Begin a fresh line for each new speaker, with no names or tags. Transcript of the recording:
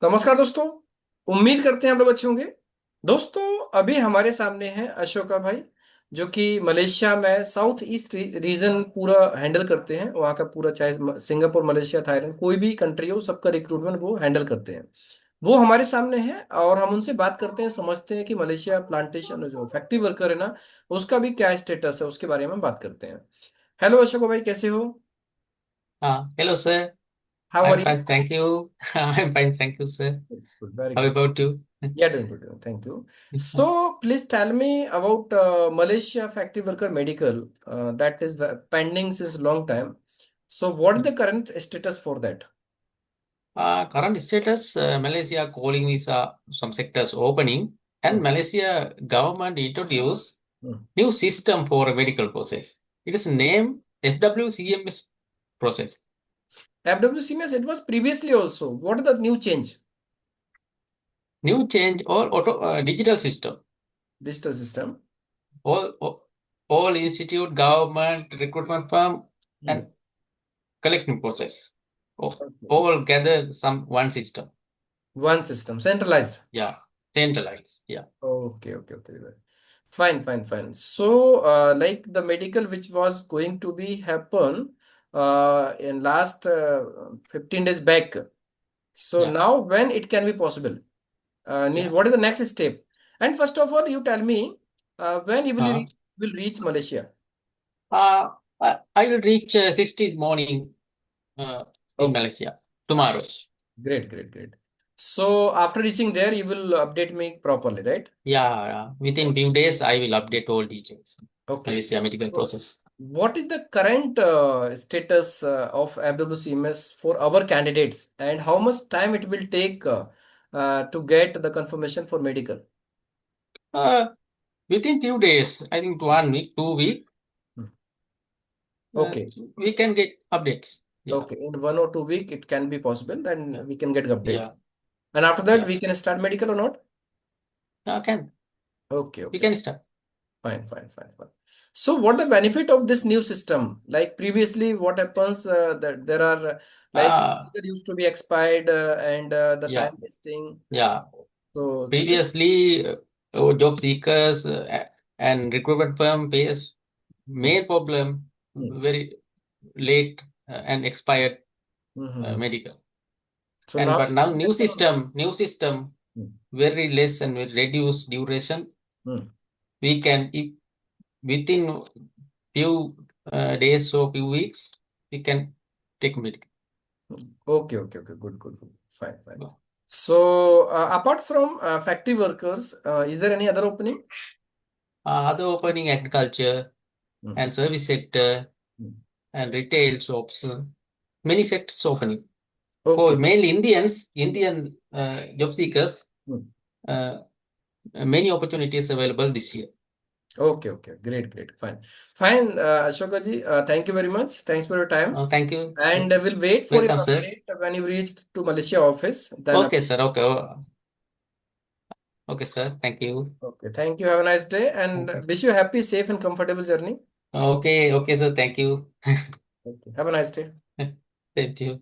नमस्कार दोस्तों। उम्मीद करते हैं आप लोग अच्छे होंगे। दोस्तों, अभी हमारे सामने हैं अशोका भाई, जो कि मलेशिया में साउथ ईस्ट रीजन पूरा हैंडल करते हैं। वहाँ का पूरा, चाहे सिंगापुर, मलेशिया, थाईलैंड, कोई भी कंट्री हो, सबका रिक्रूटमेंट वो हैंडल करते हैं। वो हमारे सामने हैं और हम उनसे बात करते हैं, समझते हैं कि मलेशिया प्लांटेशन जो फैक्ट्री वर्कर है ना, उसका भी क्या स्टेटस है, उसके बारे में बात करते हैं। हेलो अशोका भाई, कैसे हो?
Hello, sir.
How are
I'm
you?
fine, thank you. I'm fine, thank you, sir.
Very
How
good.
about you?
Yeah, doing good. Thank you. So, please tell me about Malaysia Factory Worker Medical that is pending since long time. So, what is the current status for that?
Current status, Malaysia calling visa, some sectors opening, and
Hmm.
Malaysia government introduced
Hmm.
new system for a medical process. It is named FWCMS process.
FWCMS, it was previously also. What is the new change?
New change or digital system.
Digital system.
All institute, government, recruitment firm,
Hmm.
and collection process.
Okay.
All gather some one system.
One system, centralized.
Yeah, centralized. Yeah,
Okay. Fine, fine, fine. So, like the medical which was going to be happen in last 15 days back. So
yeah.
now when it can be possible?
Yeah.
What is the next step? And first of all, you tell me when you
Uh,
will reach Malaysia.
I will reach 16th morning in
Okay,
Malaysia tomorrow.
great. So after reaching there, you will update me properly, right?
Yeah, within few days I will update all details.
Okay.
Malaysia medical
So
process.
what is the current status of FWCMS for our candidates, and how much time it will take to get the confirmation for medical?
Uh, Within few days, I think 1 week, 2 week,
Hmm.
uh,
Okay.
we can get updates. Yeah,
Okay, in 1 or 2 week it can be possible,
yeah,
then we can get updates.
yeah,
And after that,
yeah.
we can start medical or not?
Can we
Okay.
can start.
Fine. So, what the benefit of this new system? Like previously, what happens that there are like
Uh,
that used to be expired and the
yeah,
time wasting.
yeah.
So, just
Previously, job seekers and recruitment firm face
hmm,
main problem
hmm,
very late and expired
hmm.
medical.
So
And
now
but
it
now
will happen or not?
new system
Hmm,
very less and with reduced duration.
hmm.
We can if within few days or few weeks we can take medical.
Okay. Good. Fine. So, apart from factory workers, is there any other opening?
Other opening agriculture
Hmm,
and service sector
hmm.
and retail shops. Many sectors opening. For
Okay.
mainly Indian job seekers,
Hmm.
uh, many opportunities available this year.
Okay. Great. Fine, Ashoka ji, thank you very much. Thanks for your time.
Thank you.
And we'll wait for your
Welcome, sir.
update when you reach to Malaysia office. Then,
Okay, sir. Okay. Okay, sir. Thank you.
okay. Thank you. Have a nice day and
Okay.
wish you a happy, safe, and comfortable journey.
Okay, sir. Thank you.
Okay. Have a nice day.
Thank you.